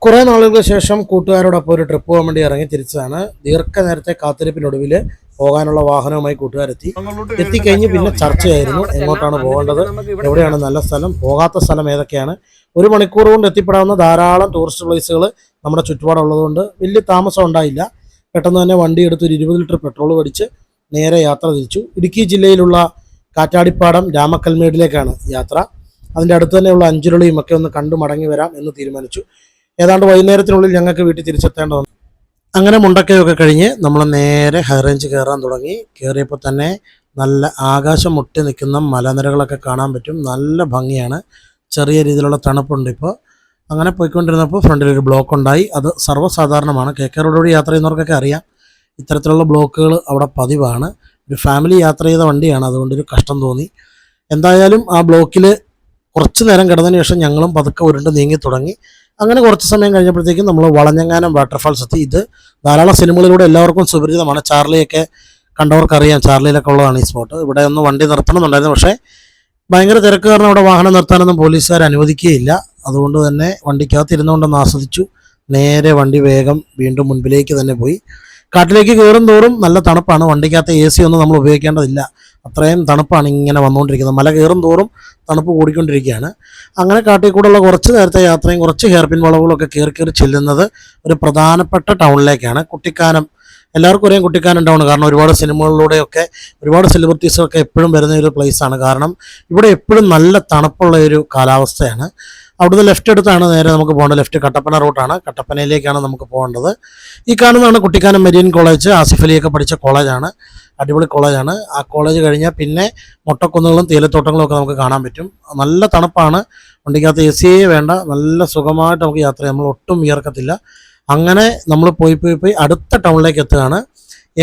കുറേ നാളുകൾക്ക് ശേഷം കൂട്ടുകാരോടൊപ്പം ഒരു ട്രിപ്പ് പോകാൻ വേണ്ടി ഇറങ്ങി തിരിച്ചതാണ്. ദീർഘനേരത്തെ കാത്തിരിപ്പിനൊടുവിൽ പോകാനുള്ള വാഹനവുമായി കൂട്ടുകാരെത്തി. എത്തിക്കഴിഞ്ഞ് പിന്നെ ചർച്ചയായിരുന്നു എങ്ങോട്ടാണ് പോകേണ്ടത്, എവിടെയാണ് നല്ല സ്ഥലം, പോകാത്ത സ്ഥലം ഏതൊക്കെയാണ്. ഒരു മണിക്കൂർ കൊണ്ട് എത്തിപ്പെടാവുന്ന ധാരാളം ടൂറിസ്റ്റ് പ്ലേസുകൾ നമ്മുടെ ചുറ്റുപാടുള്ളതുകൊണ്ട് വലിയ താമസം ഉണ്ടായില്ല. പെട്ടെന്ന് തന്നെ വണ്ടി എടുത്ത് ഒരു 20 ലിറ്റർ പെട്രോൾ അടിച്ച് നേരെ യാത്ര തിരിച്ചു. ഇടുക്കി ജില്ലയിലുള്ള കാറ്റാടിപ്പാടം രാമക്കൽമേടിലേക്കാണ് യാത്ര. അതിൻ്റെ അടുത്ത് തന്നെയുള്ള അഞ്ചുരുളിയും ഒക്കെ ഒന്ന് കണ്ടു മടങ്ങി വരാം എന്ന് തീരുമാനിച്ചു. ഏതാണ്ട് വൈകുന്നേരത്തിനുള്ളിൽ ഞങ്ങൾക്ക് വീട്ടിൽ തിരിച്ചെത്തേണ്ടതുണ്ട്. അങ്ങനെ മുണ്ടക്കയൊക്കെ കഴിഞ്ഞ് നമ്മൾ നേരെ ഹൈ റേഞ്ച് കയറാൻ തുടങ്ങി. കയറിയപ്പോൾ തന്നെ നല്ല ആകാശം മുട്ടി നിൽക്കുന്ന മലനിരകളൊക്കെ കാണാൻ പറ്റും. നല്ല ഭംഗിയാണ്. ചെറിയ രീതിയിലുള്ള തണുപ്പുണ്ട്. ഇപ്പോൾ അങ്ങനെ പോയിക്കൊണ്ടിരുന്നപ്പോൾ ഫ്രണ്ടിലൊരു ബ്ലോക്ക് ഉണ്ടായി. അത് സർവ്വസാധാരണമാണ്. KK റോഡ് വഴി യാത്ര ചെയ്യുന്നവർക്കൊക്കെ അറിയാം. ഇത്തരത്തിലുള്ള ബ്ലോക്കുകൾ അവിടെ പതിവാണ്. ഒരു ഫാമിലി യാത്ര ചെയ്ത വണ്ടിയാണ്, അതുകൊണ്ടൊരു കഷ്ടം തോന്നി. എന്തായാലും ആ ബ്ലോക്കിൽ കുറച്ച് നേരം കിടന്നതിന് ശേഷം ഞങ്ങളും പതുക്കെ ഉരുണ്ട് നീങ്ങി തുടങ്ങി. അങ്ങനെ കുറച്ച് സമയം കഴിഞ്ഞപ്പോഴത്തേക്കും നമ്മൾ വളഞ്ഞങ്ങാനം വാട്ടർഫാൾസ് എത്തി. ഇത് ധാരാളം സിനിമകളിലൂടെ എല്ലാവർക്കും സുപരിചിതമാണ്. ചാർലിയൊക്കെ കണ്ടവർക്കറിയാം, ചാർലിയിലൊക്കെ ഉള്ളതാണ് ഈ സ്പോട്ട്. ഇവിടെ ഒന്ന് വണ്ടി നിർത്തണമെന്നുണ്ടായിരുന്നു, പക്ഷേ ഭയങ്കര തിരക്ക് കാരണം അവിടെ വാഹനം നിർത്താനൊന്നും പോലീസുകാർ അനുവദിക്കുകയില്ല. അതുകൊണ്ട് തന്നെ വണ്ടിക്കകത്തിരുന്നുകൊണ്ടൊന്ന് ആസ്വദിച്ചു. നേരെ വണ്ടി വേഗം വീണ്ടും മുൻപിലേക്ക് തന്നെ പോയി. കാട്ടിലേക്ക് കയറും തോറും നല്ല തണുപ്പാണ്. വണ്ടിക്കകത്ത് AC ഒന്നും നമ്മൾ ഉപയോഗിക്കേണ്ടതില്ല, അത്രയും തണുപ്പാണ് ഇങ്ങനെ വന്നുകൊണ്ടിരിക്കുന്നത്. മല കയറും തോറും തണുപ്പ് കൂടിക്കൊണ്ടിരിക്കുകയാണ്. അങ്ങനെ കാട്ടിൽ കൂടെയുള്ള കുറച്ച് നേരത്തെ യാത്രയും കുറച്ച് ഹെയർപിൻ വളവുകളൊക്കെ കയറി ചെല്ലുന്നത് ഒരു പ്രധാനപ്പെട്ട ടൗണിലേക്കാണ്. കുട്ടിക്കാനം. എല്ലാവർക്കും ഒരേ കുട്ടിക്കാനം ടൗൺ, കാരണം ഒരുപാട് സിനിമകളിലൂടെയൊക്കെ ഒരുപാട് സെലിബ്രിറ്റീസൊക്കെ എപ്പോഴും വരുന്ന ഒരു പ്ലേസാണ്. കാരണം ഇവിടെ എപ്പോഴും നല്ല തണുപ്പുള്ള ഒരു കാലാവസ്ഥയാണ്. അവിടുന്ന് ലെഫ്റ്റ് എടുത്താണ് നേരെ നമുക്ക് പോകേണ്ടത്. ലെഫ്റ്റ് കട്ടപ്പന റൂട്ടാണ്. കട്ടപ്പനയിലേക്കാണ് നമുക്ക് പോകേണ്ടത്. ഈ കാണുന്നതാണ് കുട്ടിക്കാനം മെരീൻ കോളേജ്. ആസിഫ് അലിയൊക്കെ പഠിച്ച കോളേജാണ്. അടിപൊളി കോളേജാണ്. ആ കോളേജ് കഴിഞ്ഞാൽ പിന്നെ മൊട്ടക്കുന്നുകളും തേയിലത്തോട്ടങ്ങളും ഒക്കെ നമുക്ക് കാണാൻ പറ്റും. നല്ല തണുപ്പാണ്. വണ്ടിക്കകത്ത് AC വേണ്ട, നല്ല സുഖമായിട്ട് നമുക്ക് യാത്ര ചെയ്യാം. നമ്മൾ ഒട്ടും വിയർക്കത്തില്ല. അങ്ങനെ നമ്മൾ പോയി അടുത്ത ടൗണിലേക്ക് എത്തുകയാണ്.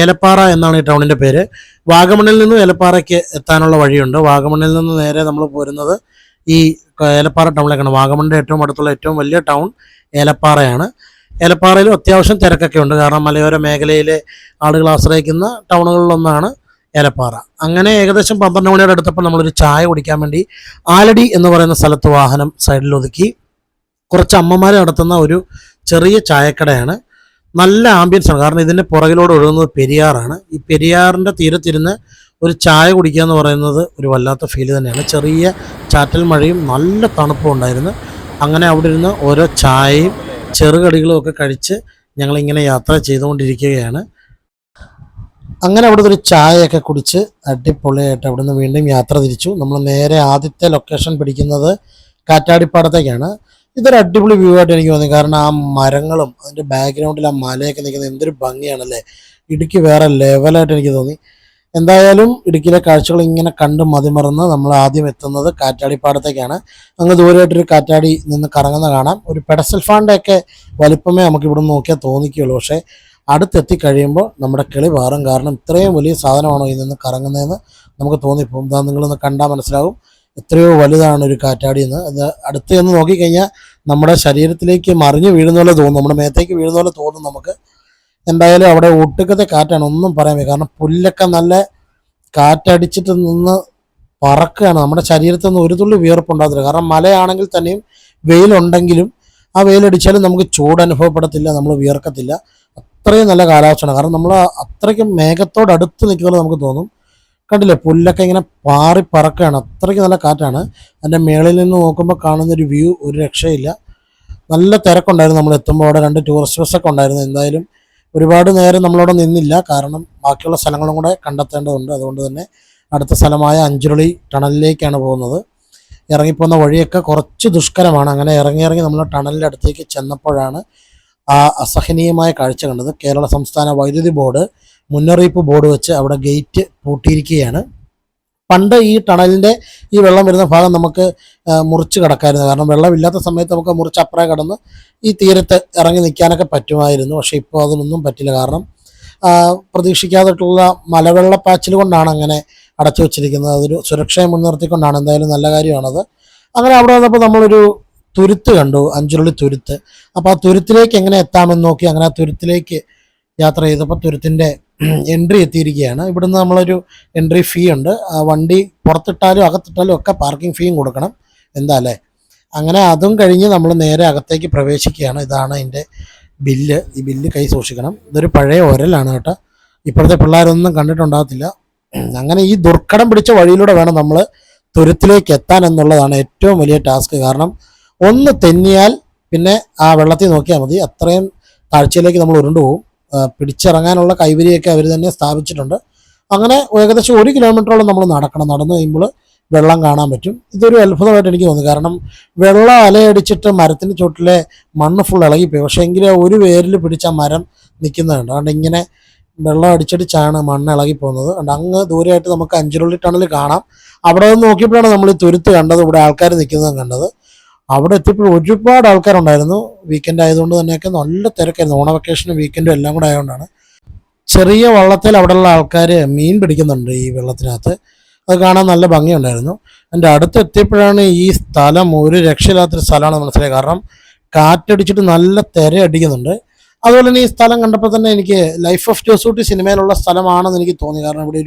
ഏലപ്പാറ എന്നാണ് ഈ ടൗണിൻ്റെ പേര്. വാഗമണ്ണിൽ നിന്നും ഏലപ്പാറയ്ക്ക് എത്താനുള്ള വഴിയുണ്ട്. വാഗമണ്ണിൽ നിന്ന് നേരെ നമ്മൾ പോരുന്നത് ഈ ഏലപ്പാറ ടൗണിലേക്കാണ്. വാഗമണ്ണിൻ്റെ ഏറ്റവും അടുത്തുള്ള ഏറ്റവും വലിയ ടൗൺ ഏലപ്പാറയാണ്. ഏലപ്പാറയിലും അത്യാവശ്യം തിരക്കൊക്കെ ഉണ്ട്, കാരണം മലയോര മേഖലയിലെ ആളുകൾ ആശ്രയിക്കുന്ന ടൗണുകളിലൊന്നാണ് ഏലപ്പാറ. അങ്ങനെ ഏകദേശം 12 മണിയോടെ അടുത്തപ്പോൾ നമ്മളൊരു ചായ കുടിക്കാൻ വേണ്ടി ആലടി എന്ന് പറയുന്ന സ്ഥലത്ത് വാഹനം സൈഡിൽ ഒതുക്കി. കുറച്ച് അമ്മമാർ നടത്തുന്ന ഒരു ചെറിയ ചായക്കടയാണ്. നല്ല ആംബിയൻസ് ആണ്, കാരണം ഇതിൻ്റെ പുറകിലൂടെ ഒഴുകുന്നത് പെരിയാറാണ്. ഈ പെരിയാറിൻ്റെ തീരത്തിരുന്ന് ഒരു ചായ കുടിക്കുക എന്ന് പറയുന്നത് ഒരു വല്ലാത്ത ഫീൽ തന്നെയാണ്. ചെറിയ ചാറ്റൽ മഴയും നല്ല തണുപ്പും ഉണ്ടായിരുന്നു. അങ്ങനെ അവിടെ ഇരുന്ന് ഓരോ ചായയും ചെറുകടികളും ഒക്കെ കഴിച്ച് ഞങ്ങളിങ്ങനെ യാത്ര ചെയ്തുകൊണ്ടിരിക്കുകയാണ്. അങ്ങനെ അവിടുത്തെ ഒരു ചായയൊക്കെ കുടിച്ച് അടിപൊളിയായിട്ട് അവിടുന്ന് വീണ്ടും യാത്ര തിരിച്ചു. നമ്മൾ നേരെ ആദ്യത്തെ ലൊക്കേഷൻ പിടിക്കുന്നത് കാറ്റാടിപ്പാടത്തേക്കാണ്. ഇതൊരു അടിപൊളി വ്യൂ ആയിട്ട് എനിക്ക് തോന്നി, കാരണം ആ മരങ്ങളും അതിൻ്റെ ബാക്ക്ഗ്രൗണ്ടിൽ ആ മലയൊക്കെ നിൽക്കുന്നത് എന്തൊരു ഭംഗിയാണല്ലേ. ഇടുക്കി വേറെ ലെവലായിട്ട് എനിക്ക് തോന്നി. എന്തായാലും ഇടുക്കിയിലെ കാഴ്ചകൾ ഇങ്ങനെ കണ്ട് മതിമറന്ന് നമ്മൾ ആദ്യം എത്തുന്നത് കാറ്റാടിപ്പാടത്തേക്കാണ്. അങ്ങ് ദൂരമായിട്ടൊരു കാറ്റാടി നിന്ന് കറങ്ങുന്ന കാണാം. ഒരു പെഡസ്റ്റൽ ഫാനിൻ്റെയൊക്കെ വലിപ്പമേ നമുക്ക് ഇവിടെ നോക്കിയാൽ തോന്നിക്കുകയുള്ളൂ, പക്ഷേ അടുത്തെത്തി കഴിയുമ്പോൾ നമ്മുടെ കിളി പാറും. കാരണം ഇത്രയും വലിയ സാധനമാണോ ഇതിൽ നിന്ന് കറങ്ങുന്നതെന്ന് നമുക്ക് തോന്നിപ്പോകും. ഇതാ നിങ്ങളൊന്ന് കണ്ടാൽ മനസ്സിലാവും എത്രയോ വലുതാണ് ഒരു കാറ്റാടി എന്ന്. അത് അടുത്ത് ചെന്ന് നോക്കിക്കഴിഞ്ഞാൽ നമ്മുടെ ശരീരത്തിലേക്ക് മറിഞ്ഞ് വീഴുന്ന പോലെ തോന്നും, നമ്മുടെ മേത്തേക്ക് വീഴുന്ന പോലെ തോന്നും നമുക്ക്. എന്തായാലും അവിടെ ഒട്ടുക്കത്തെ കാറ്റാണ്, ഒന്നും പറയാൻ വയ്യ. കാരണം പുല്ലൊക്കെ നല്ല കാറ്റടിച്ചിട്ട് നിന്ന് പറക്കുകയാണ്. നമ്മുടെ ശരീരത്തിൽ നിന്ന് ഒരു തുള്ളി വിയർപ്പുണ്ടാകത്തില്ല. കാരണം മലയാണെങ്കിൽ തന്നെയും വെയിലുണ്ടെങ്കിലും ആ വെയിലടിച്ചാലും നമുക്ക് ചൂട് അനുഭവപ്പെടത്തില്ല, നമ്മൾ വിയർക്കത്തില്ല. അത്രയും നല്ല കാലാവസ്ഥയാണ്. കാരണം നമ്മൾ അത്രയ്ക്കും മേഘത്തോടടുത്ത് നിൽക്കുന്നത് നമുക്ക് തോന്നും. കണ്ടില്ലേ, പുല്ലൊക്കെ ഇങ്ങനെ പാറി പറക്കുകയാണ്. അത്രയ്ക്ക് നല്ല കാറ്റാണ്. അതിൻ്റെ മേളിൽ നിന്ന് നോക്കുമ്പോൾ കാണുന്നൊരു വ്യൂ ഒരു രക്ഷയില്ല. നല്ല തിരക്കുണ്ടായിരുന്നു. നമ്മൾ എത്തുമ്പോൾ അവിടെ 2 ടൂറിസ്റ്റ് ബസ്സൊക്കെ ഉണ്ടായിരുന്നു. എന്തായാലും ഒരുപാട് നേരം നമ്മളവിടെ നിന്നില്ല, കാരണം ബാക്കിയുള്ള സ്ഥലങ്ങളും കൂടെ കണ്ടെത്തേണ്ടതുണ്ട്. അതുകൊണ്ട് തന്നെ അടുത്ത സ്ഥലമായ അഞ്ചുരുളി ടണലിലേക്കാണ് പോകുന്നത്. ഇറങ്ങിപ്പോകുന്ന വഴിയൊക്കെ കുറച്ച് ദുഷ്കരമാണ്. അങ്ങനെ ഇറങ്ങി നമ്മൾ ടണലിൻ്റെ അടുത്തേക്ക് ചെന്നപ്പോഴാണ് ആ അസഹനീയമായ കാഴ്ച കണ്ടത്. കേരള സംസ്ഥാന വൈദ്യുതി ബോർഡ് മുന്നറിയിപ്പ് ബോർഡ് വെച്ച് അവിടെ ഗേറ്റ് പൂട്ടിയിരിക്കുകയാണ്. പണ്ട് ഈ ടണലിൻ്റെ ഈ വെള്ളം വരുന്ന ഭാഗം നമുക്ക് മുറിച്ച് കിടക്കായിരുന്നു, കാരണം വെള്ളമില്ലാത്ത സമയത്ത് നമുക്ക് മുറിച്ച് അപ്പുറേ കടന്ന് ഈ തീരത്ത് ഇറങ്ങി നിൽക്കാനൊക്കെ പറ്റുമായിരുന്നു. പക്ഷേ ഇപ്പോൾ അതിനൊന്നും പറ്റില്ല, കാരണം പ്രതീക്ഷിക്കാതെയുള്ള മലവെള്ളപ്പാച്ചിൽ കൊണ്ടാണ് അങ്ങനെ അടച്ചു വെച്ചിരിക്കുന്നത്. അതൊരു സുരക്ഷയെ മുൻനിർത്തിക്കൊണ്ടാണ്. എന്തായാലും നല്ല കാര്യമാണത്. അങ്ങനെ അവിടെ വന്നപ്പോൾ നമ്മളൊരു തുരുത്ത് കണ്ടു, അഞ്ചുരുളി തുരുത്ത്. അപ്പോൾ ആ തുരുത്തിലേക്ക് എങ്ങനെ എത്താമെന്ന് നോക്കി അങ്ങനെ ആ തുരുത്തിലേക്ക് യാത്ര ചെയ്തപ്പോൾ തുരുത്തിൻ്റെ എൻട്രി എത്തിയിരിക്കുകയാണ്. ഇവിടുന്ന് നമ്മളൊരു എൻട്രി ഫീ ഉണ്ട്. വണ്ടി പുറത്തിട്ടാലും അകത്തിട്ടാലും ഒക്കെ പാർക്കിംഗ് ഫീയും കൊടുക്കണം. എന്താ അല്ലേ. അങ്ങനെ അതും കഴിഞ്ഞ് നമ്മൾ നേരെ അകത്തേക്ക് പ്രവേശിക്കുകയാണ്. ഇതാണ് അതിൻ്റെ ബില്ല്. ഈ ബില്ല് കൈ സൂക്ഷിക്കണം. ഇതൊരു പഴയ ഒരലാണ് കേട്ടോ. ഇപ്പോഴത്തെ പിള്ളേരൊന്നും കണ്ടിട്ടുണ്ടാകത്തില്ല. അങ്ങനെ ഈ ദുർഘടം പിടിച്ച വഴിയിലൂടെ വേണം നമ്മൾ തുരുത്തിലേക്ക് എത്താൻ എന്നുള്ളതാണ് ഏറ്റവും വലിയ ടാസ്ക്. കാരണം ഒന്ന് തെന്നിയാൽ പിന്നെ ആ വെള്ളത്തിൽ നോക്കിയാൽ മതി, അത്രയും താഴ്ചയിലേക്ക് നമ്മൾ ഉരുണ്ടുപോകും. പിടിച്ചിറങ്ങാനുള്ള കൈവരിയൊക്കെ അവർ തന്നെ സ്ഥാപിച്ചിട്ടുണ്ട്. അങ്ങനെ ഏകദേശം 1 കിലോമീറ്ററോളം നമ്മൾ നടക്കണം. നടന്നു കഴിയുമ്പോൾ വെള്ളം കാണാൻ പറ്റും. ഇതൊരു അത്ഭുതമായിട്ട് എനിക്ക് തോന്നി. കാരണം വെള്ളം അലയടിച്ചിട്ട് മരത്തിന് ചുവട്ടിലെ മണ്ണ് ഫുൾ ഇളകിപ്പോയി. പക്ഷേ എങ്കിലും ഒരു വേരിൽ പിടിച്ച മരം നിൽക്കുന്നുണ്ട്. അതുകൊണ്ട് ഇങ്ങനെ വെള്ളം അടിച്ചടിച്ചാണ് മണ്ണ് ഇളകിപ്പോകുന്നത്. അതുകൊണ്ട് അങ്ങ് ദൂരെയായിട്ട് നമുക്ക് അഞ്ചുരുളി ടണൽ കാണാം. അവിടെ നിന്ന് നോക്കിയപ്പോഴാണ് നമ്മൾ ഈ തുരുത്ത് കണ്ടത്, ഇവിടെ ആൾക്കാർ നിൽക്കുന്നതും കണ്ടത്. അവിടെ എത്തിയപ്പോൾ ഒരുപാട് ആൾക്കാരുണ്ടായിരുന്നു. വീക്കെൻഡ് ആയതുകൊണ്ട് തന്നെയൊക്കെ നല്ല തിരക്കായിരുന്നു. ഓണ വെക്കേഷനും വീക്കെൻഡും എല്ലാം കൂടെ ആയതുകൊണ്ടാണ്. ചെറിയ വള്ളത്തിൽ അവിടെയുള്ള ആൾക്കാർ മീൻ പിടിക്കുന്നുണ്ട് ഈ വെള്ളത്തിനകത്ത്. അത് കാണാൻ നല്ല ഭംഗിയുണ്ടായിരുന്നു. എൻ്റെ അടുത്ത് എത്തിയപ്പോഴാണ് ഈ സ്ഥലം ഒരു രക്ഷയില്ലാത്തൊരു സ്ഥലമാണ് മനസ്സിലായത്. കാരണം കാറ്റടിച്ചിട്ട് നല്ല തിര അടിക്കുന്നുണ്ട്. അതുപോലെ തന്നെ ഈ സ്ഥലം കണ്ടപ്പോൾ തന്നെ എനിക്ക് ലൈഫ് ഓഫ് ജോസൂട്ടി സിനിമയിലുള്ള സ്ഥലമാണെന്ന് എനിക്ക് തോന്നി. കാരണം ഇവിടെ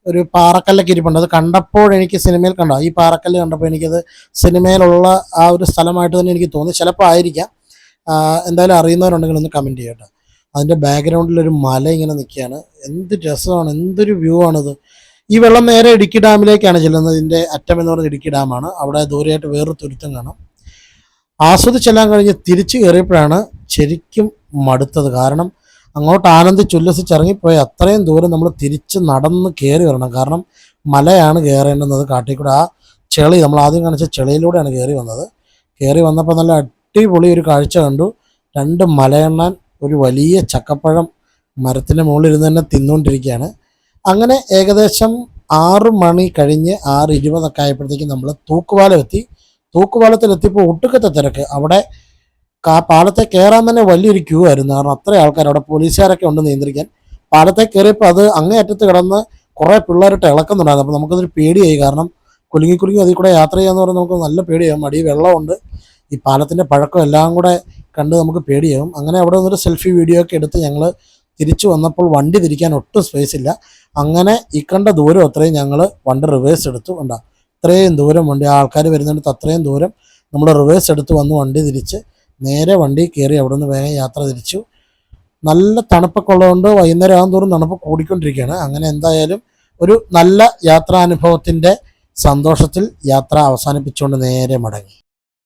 ഒരു പാറക്കല്ലൊക്കെ ഇരിപ്പുണ്ട്. അത് കണ്ടപ്പോൾ എനിക്ക് സിനിമയിൽ കണ്ടോ, ഈ പാറക്കല്ല് കണ്ടപ്പോൾ എനിക്കത് സിനിമയിലുള്ള ആ ഒരു സ്ഥലമായിട്ട് തന്നെ എനിക്ക് തോന്നി. ചിലപ്പോൾ ആയിരിക്കാം. എന്തായാലും അറിയുന്നവരുണ്ടെങ്കിൽ ഒന്ന് കമൻറ്റ് ചെയ്യട്ടെ. അതിൻ്റെ ബാക്ക്ഗ്രൗണ്ടിലൊരു മല ഇങ്ങനെ നിൽക്കുകയാണ്. എന്ത് രസമാണ്, എന്തൊരു വ്യൂ ആണിത്. ഈ വെള്ളം നേരെ ഇടുക്കി ഡാമിലേക്കാണ് ചെല്ലുന്നത്. ഇതിൻ്റെ അറ്റം എന്ന് പറയുന്നത് ഇടുക്കി ഡാമാണ്. അവിടെ ദൂരെയായിട്ട് വേറൊരു തുരുത്തം കാണാം. ആസ്വദിച്ചെല്ലാം കഴിഞ്ഞ് തിരിച്ചു കയറിയപ്പോഴാണ് ശരിക്കും മടുത്തത്. കാരണം അങ്ങോട്ട് ആനന്ദിച്ച് ഉല്ലസിച്ചിറങ്ങിപ്പോയി അത്രയും ദൂരം നമ്മൾ തിരിച്ച് നടന്ന് കയറി വരണം. കാരണം മലയാണ് കയറേണ്ടുന്നത് കാട്ടിക്കൂടെ. ആ ചെളി, നമ്മൾ ആദ്യം കാണിച്ച ചെളിയിലൂടെയാണ് കയറി വന്നത്. കയറി വന്നപ്പോൾ നല്ല അടിപൊളി ഒരു കാഴ്ച കണ്ടു. 2 മലയണ്ണാൻ ഒരു വലിയ ചക്കപ്പഴം മരത്തിൻ്റെ മുകളിൽ ഇരുന്ന് തന്നെ തിന്നുകൊണ്ടിരിക്കുകയാണ്. അങ്ങനെ ഏകദേശം 6 മണി കഴിഞ്ഞ് 6:20 ആയപ്പോഴത്തേക്കും നമ്മൾ തൂക്കുപാലം എത്തി. തൂക്കുപാലത്തിലെത്തിയപ്പോൾ ഒട്ടുക്കത്തെ തിരക്ക്. അവിടെ പാലത്തെ കയറാൻ തന്നെ വലിയൊരു ക്യൂ ആയിരുന്നു. കാരണം അത്രയും ആൾക്കാർ, അവിടെ പോലീസുകാരൊക്കെ ഉണ്ട് നിയന്ത്രിക്കാൻ. പാലത്തെ കയറിയപ്പോൾ അത് അങ്ങേയറ്റത്ത് കിടന്ന് കുറേ പിള്ളേരിട്ട് ഇളക്കുന്നുണ്ടായിരുന്നു. അപ്പോൾ നമുക്കതൊരു പേടിയായി. കാരണം കുലുങ്ങി അതിൽ കൂടെ യാത്ര ചെയ്യാന്ന് പറഞ്ഞാൽ നമുക്ക് നല്ല പേടിയാകും. അടി വെള്ളമുണ്ട്, ഈ പാലത്തിൻ്റെ പഴക്കം എല്ലാം കൂടെ കണ്ട് നമുക്ക് പേടിയാകും. അങ്ങനെ അവിടെ നിന്നൊരു സെൽഫി വീഡിയോ ഒക്കെ എടുത്ത് ഞങ്ങൾ തിരിച്ചു വന്നപ്പോൾ വണ്ടി തിരിക്കാൻ ഒട്ടും സ്പേസ് ഇല്ല. അങ്ങനെ ഈ കണ്ട ദൂരം അത്രയും ഞങ്ങൾ വണ്ടി റിവേഴ്സ് എടുത്തു. ഉണ്ടാ ഇത്രയും ദൂരം വണ്ടി, ആൾക്കാർ വരുന്നിടത്ത് അത്രയും ദൂരം നമ്മൾ റിവേഴ്സ് എടുത്ത് വന്ന് വണ്ടി തിരിച്ച് നേരെ വണ്ടി കയറി അവിടെ നിന്ന് വേഗം യാത്ര തിരിച്ചു. നല്ല തണുപ്പൊക്കെ ഉള്ളതുകൊണ്ട് വൈകുന്നേരം ആകും തോറും തണുപ്പ് കൂടിക്കൊണ്ടിരിക്കുകയാണ്. അങ്ങനെ എന്തായാലും ഒരു നല്ല യാത്രാനുഭവത്തിൻ്റെ സന്തോഷത്തിൽ യാത്ര അവസാനിപ്പിച്ചുകൊണ്ട് നേരെ മടങ്ങി.